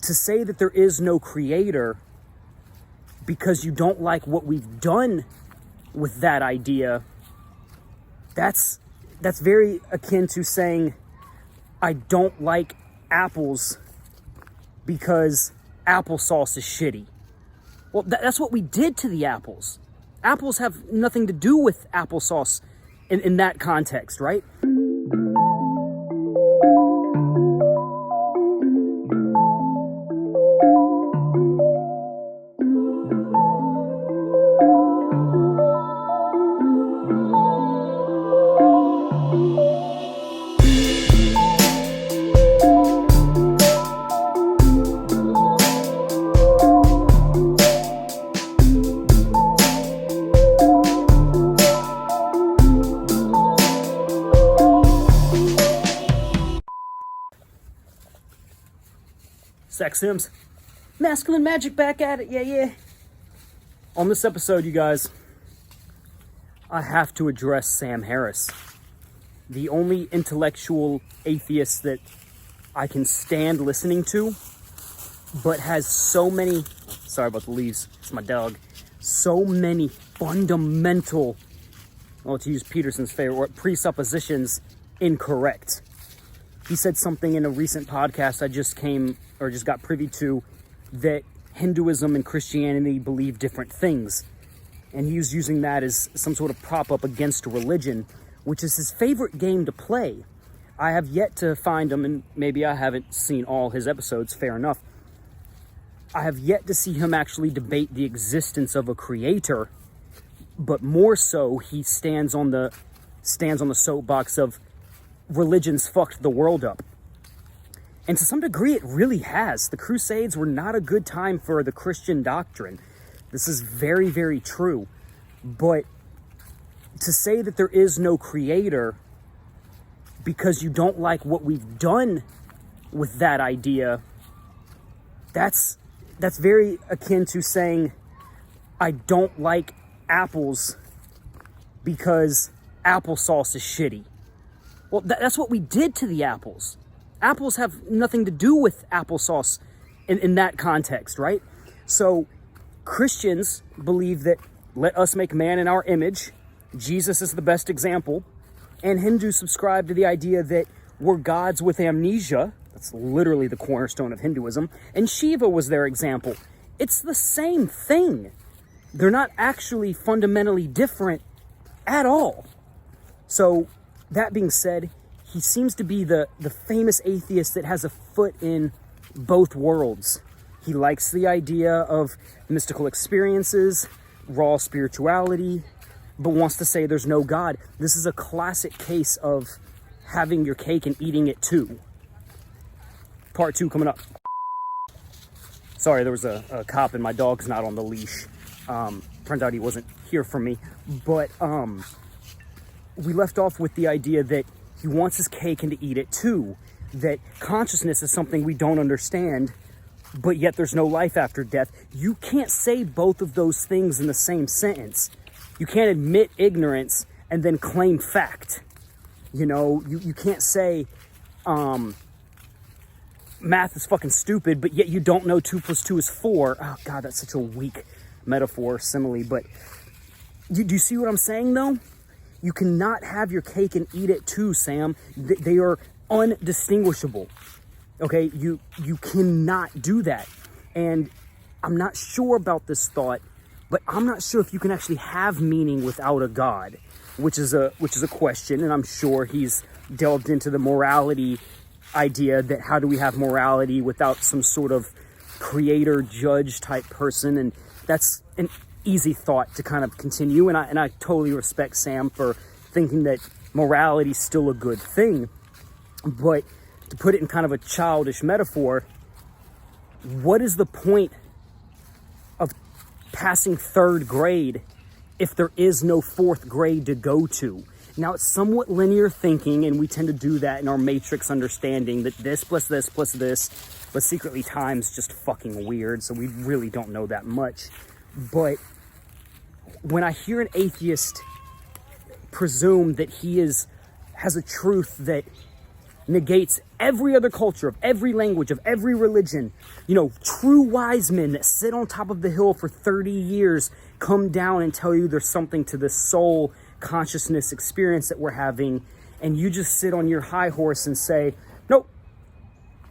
to say that there is no creator because you don't like what we've done with that idea, that's very akin to saying I don't like apples because applesauce is shitty. Well, that's what we did to the apples. Apples have nothing to do with applesauce in that context, right? Zack, Symes, masculine magic back at it, yeah. On this episode, you guys, I have to address Sam Harris, the only intellectual atheist that I can stand listening to, but has so many, sorry about the leaves, it's my dog, so many fundamental, well, to use Peterson's favorite word, presuppositions incorrect. He said something in a recent podcast I just got privy to, that Hinduism and Christianity believe different things. And he was using that as some sort of prop up against religion, which is his favorite game to play. I have yet to find him, and maybe I haven't seen all his episodes, fair enough. I have yet to see him actually debate the existence of a creator, but more so, he stands on the soapbox of religion's fucked the world up. And to some degree, it really has. The Crusades were not a good time for the Christian doctrine. This is very, very true. But to say that there is no creator because you don't like what we've done with that idea, that's very akin to saying I don't like apples because applesauce is shitty. Well, that's what we did to the apples. Apples have nothing to do with applesauce in that context, right? So Christians believe that let us make man in our image. Jesus is the best example. And Hindus subscribe to the idea that we're gods with amnesia. That's literally the cornerstone of Hinduism. And Shiva was their example. It's the same thing. They're not actually fundamentally different at all. So that being said, he seems to be the famous atheist that has a foot in both worlds. He likes the idea of mystical experiences, raw spirituality, but wants to say there's no God. This is a classic case of having your cake and eating it too. Part 2 coming up. Sorry, there was a cop and my dog's not on the leash. Turns out he wasn't here for me. But we left off with the idea that he wants his cake and to eat it too. That consciousness is something we don't understand, but yet there's no life after death. You can't say both of those things in the same sentence. You can't admit ignorance and then claim fact. You know, you can't say math is fucking stupid, but yet you don't know 2 + 2 is 4. Oh God, that's such a weak metaphor, simile, but do you see what I'm saying though? You cannot have your cake and eat it too, Sam. They are undistinguishable. Okay, you cannot do that. And I'm not sure about this thought, but I'm not sure if you can actually have meaning without a God, which is a question, and I'm sure he's delved into the morality idea, that how do we have morality without some sort of creator judge type person, and that's an easy thought to kind of continue, and I totally respect Sam for thinking that morality is still a good thing. But to put it in kind of a childish metaphor, what is the point of passing 3rd grade if there is no 4th grade to go to? Now, it's somewhat linear thinking, and we tend to do that in our matrix understanding, that this plus this plus this, but secretly time's just fucking weird, so we really don't know that much. But when I hear an atheist presume that he has a truth that negates every other culture, of every language, of every religion, true wise men that sit on top of the hill for 30 years come down and tell you there's something to this soul consciousness experience that we're having, and you just sit on your high horse and say, nope,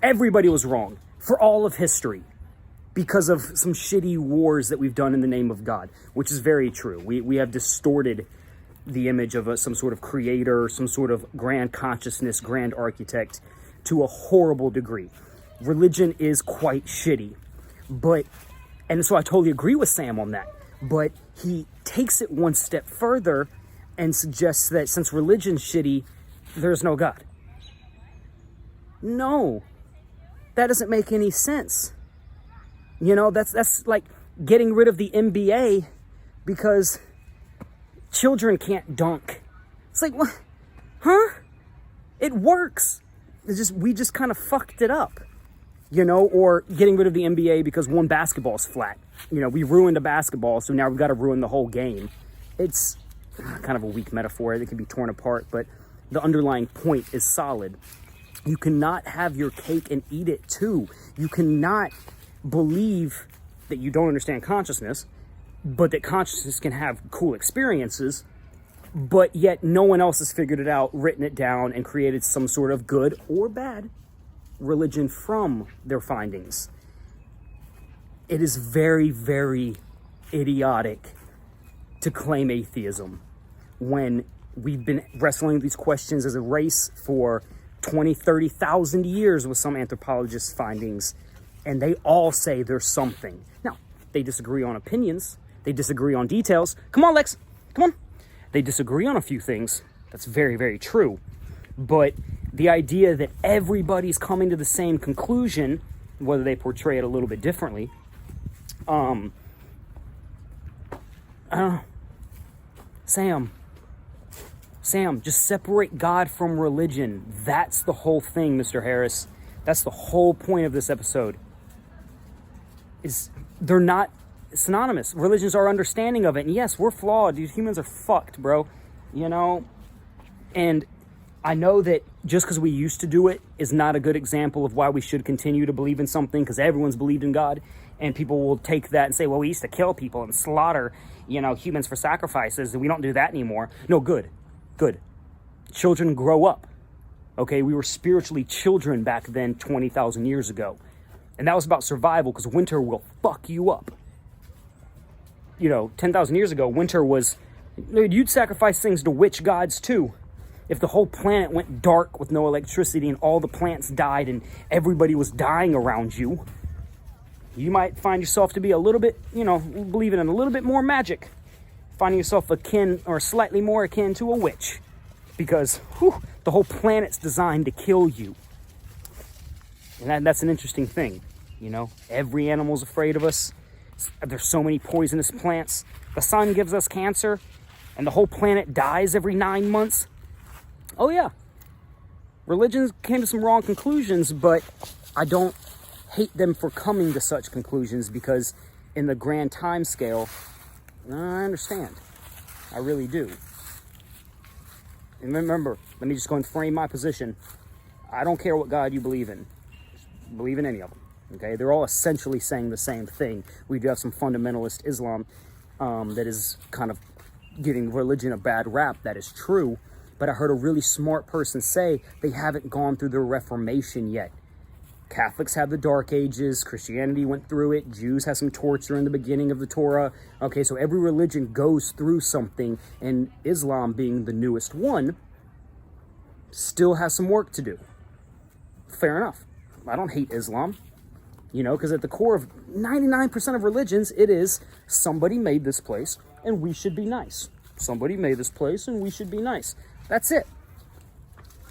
everybody was wrong for all of history because of some shitty wars that we've done in the name of God, which is very true. We have distorted the image of some sort of creator, some sort of grand consciousness, grand architect to a horrible degree. Religion is quite shitty, and so I totally agree with Sam on that, but he takes it one step further and suggests that since religion's shitty, there's no God. No, that doesn't make any sense. That's like getting rid of the NBA because children can't dunk. It's like, what? Huh? It works. We just kind of fucked it up, or getting rid of the NBA because one basketball is flat. We ruined a basketball, so now we've got to ruin the whole game. It's kind of a weak metaphor that can be torn apart, but the underlying point is solid. You cannot have your cake and eat it too. You cannot believe that you don't understand consciousness, but that consciousness can have cool experiences, but yet no one else has figured it out, written it down, and created some sort of good or bad religion from their findings. It is very, very idiotic to claim atheism when we've been wrestling these questions as a race for 20, 30,000 years with some anthropologists' findings, and they all say there's something. Now, they disagree on opinions. They disagree on details. Come on, Lex. Come on. They disagree on a few things. That's very, very true. But the idea that everybody's coming to the same conclusion, whether they portray it a little bit differently, I don't know. Sam, just separate God from religion. That's the whole thing, Mr. Harris. That's the whole point of this episode. They're not synonymous. Religion's our understanding of it. And yes, we're flawed. These humans are fucked, bro. And I know that just because we used to do it is not a good example of why we should continue to believe in something, because everyone's believed in God. And people will take that and say, well, we used to kill people and slaughter, humans for sacrifices, and we don't do that anymore. No, good. Children grow up. Okay, we were spiritually children back then 20,000 years ago. And that was about survival, because winter will fuck you up. 10,000 years ago, winter was, you'd sacrifice things to witch gods too. If the whole planet went dark with no electricity and all the plants died and everybody was dying around you, you might find yourself to be a little bit, believing in a little bit more magic. Finding yourself akin or slightly more akin to a witch. Because the whole planet's designed to kill you. And that's an interesting thing, Every animal's afraid of us. There's so many poisonous plants. The sun gives us cancer, and the whole planet dies every 9 months. Oh yeah. Religions came to some wrong conclusions, but I don't hate them for coming to such conclusions, because in the grand time scale, I understand. I really do. And remember, let me just go and frame my position. I don't care what God you believe in. Just believe in any of them. Okay? They're all essentially saying the same thing. We do have some fundamentalist Islam that is kind of giving religion a bad rap. That is true. But I heard a really smart person say they haven't gone through the Reformation yet. Catholics have the Dark Ages. Christianity went through it. Jews have some torture in the beginning of the Torah. Okay, so every religion goes through something, and Islam, being the newest one, still has some work to do. Fair enough. I don't hate Islam, because at the core of 99% of religions, it is somebody made this place and we should be nice. Somebody made this place and we should be nice. That's it.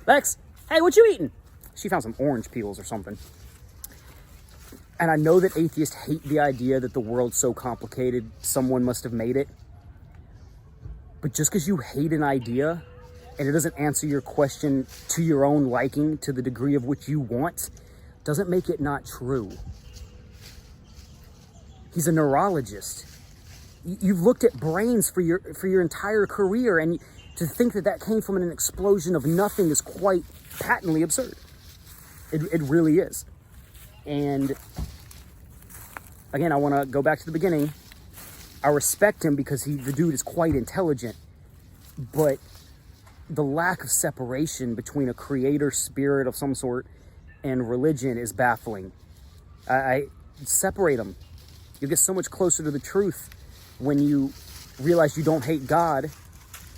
Lex, hey, what you eating? She found some orange peels or something. And I know that atheists hate the idea that the world's so complicated, someone must have made it. But just because you hate an idea and it doesn't answer your question to your own liking to the degree of which you want, doesn't make it not true. He's a neurologist. You've looked at brains for your entire career, and to think that came from an explosion of nothing is quite patently absurd. It really is. And again, I want to go back to the beginning. I respect him because the dude is quite intelligent, but the lack of separation between a creator spirit of some sort and religion is baffling. I separate them. You get so much closer to the truth when you realize you don't hate God.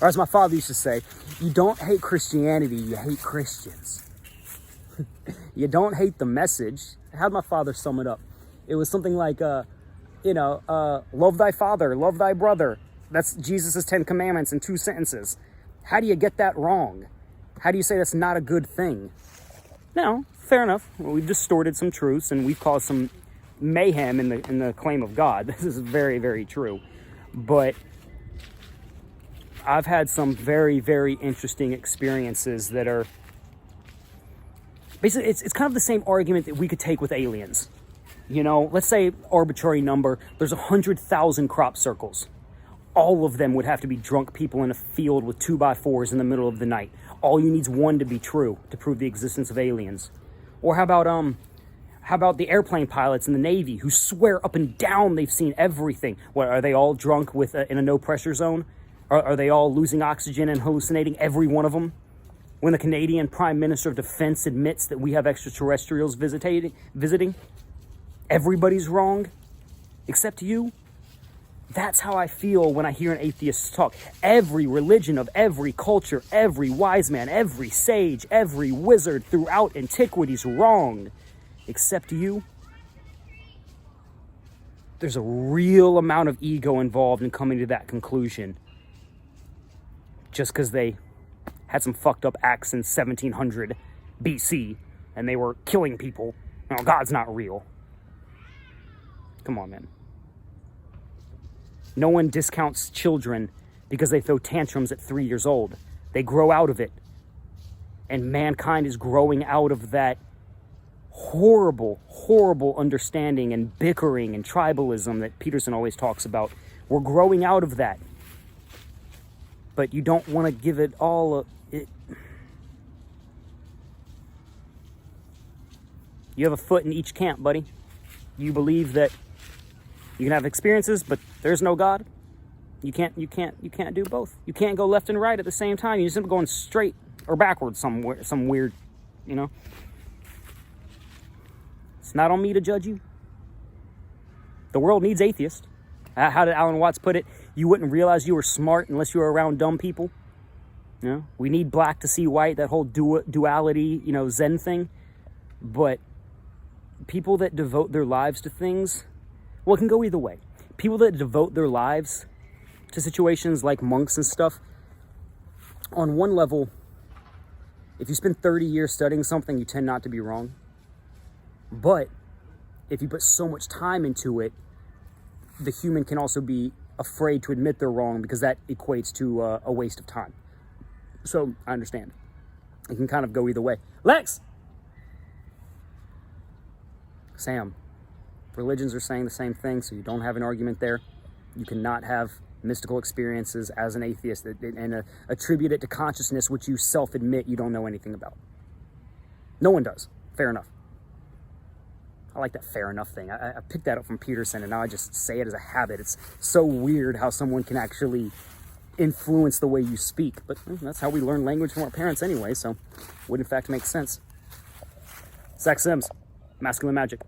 Or as my father used to say, you don't hate Christianity, you hate Christians. You don't hate the message. How'd my father sum it up? It was something like, love thy father, love thy brother. That's Jesus' 10 commandments in 2 sentences. How do you get that wrong? How do you say that's not a good thing? No, fair enough. Well, we've distorted some truths and we've caused some mayhem in the claim of God. This is very, very true. But I've had some very, very interesting experiences that are basically, it's kind of the same argument that we could take with aliens. You know, let's say arbitrary number, there's 100,000 crop circles. All of them would have to be drunk people in a field with 2x4s in the middle of the night. All you need is one to be true to prove the existence of aliens. Or how about the airplane pilots in the Navy who swear up and down they've seen everything? What, are they all drunk with in a no pressure zone? Are they all losing oxygen and hallucinating, every one of them? When the Canadian Prime Minister of Defense admits that we have extraterrestrials visiting, everybody's wrong, except you. That's how I feel when I hear an atheist talk. Every religion of every culture, every wise man, every sage, every wizard throughout antiquity's wrong, except you. There's a real amount of ego involved in coming to that conclusion. Just because they had some fucked up acts in 1700 BC and they were killing people. No, God's not real. Come on, man. No one discounts children because they throw tantrums at 3 years old. They grow out of it. And mankind is growing out of that horrible, horrible understanding and bickering and tribalism that Peterson always talks about. We're growing out of that. But you don't want to give it all You have a foot in each camp, buddy. You believe that you can have experiences, but there's no God. You can't do both. You can't go left and right at the same time. You just end up going straight or backwards somewhere, some weird, you know. It's not on me to judge you. The world needs atheists. How did Alan Watts put it? You wouldn't realize you were smart unless you were around dumb people. You know, we need black to see white, that whole duality, you know, Zen thing. But people that devote their lives to things, well, it can go either way. People that devote their lives to situations like monks and stuff, on one level, if you spend 30 years studying something, you tend not to be wrong. But if you put so much time into it, the human can also be afraid to admit they're wrong because that equates to a waste of time. So I understand. It can kind of go either way. Lex! Sam, religions are saying the same thing, so you don't have an argument there. You cannot have mystical experiences as an atheist and attribute it to consciousness which you self-admit you don't know anything about. No one does. Fair enough. I like that fair enough thing. I picked that up from Peterson, and now I just say it as a habit. It's so weird how someone can actually influence the way you speak. But that's how we learn language from our parents anyway, so it would in fact make sense. Zack Symes, Masculine Magic.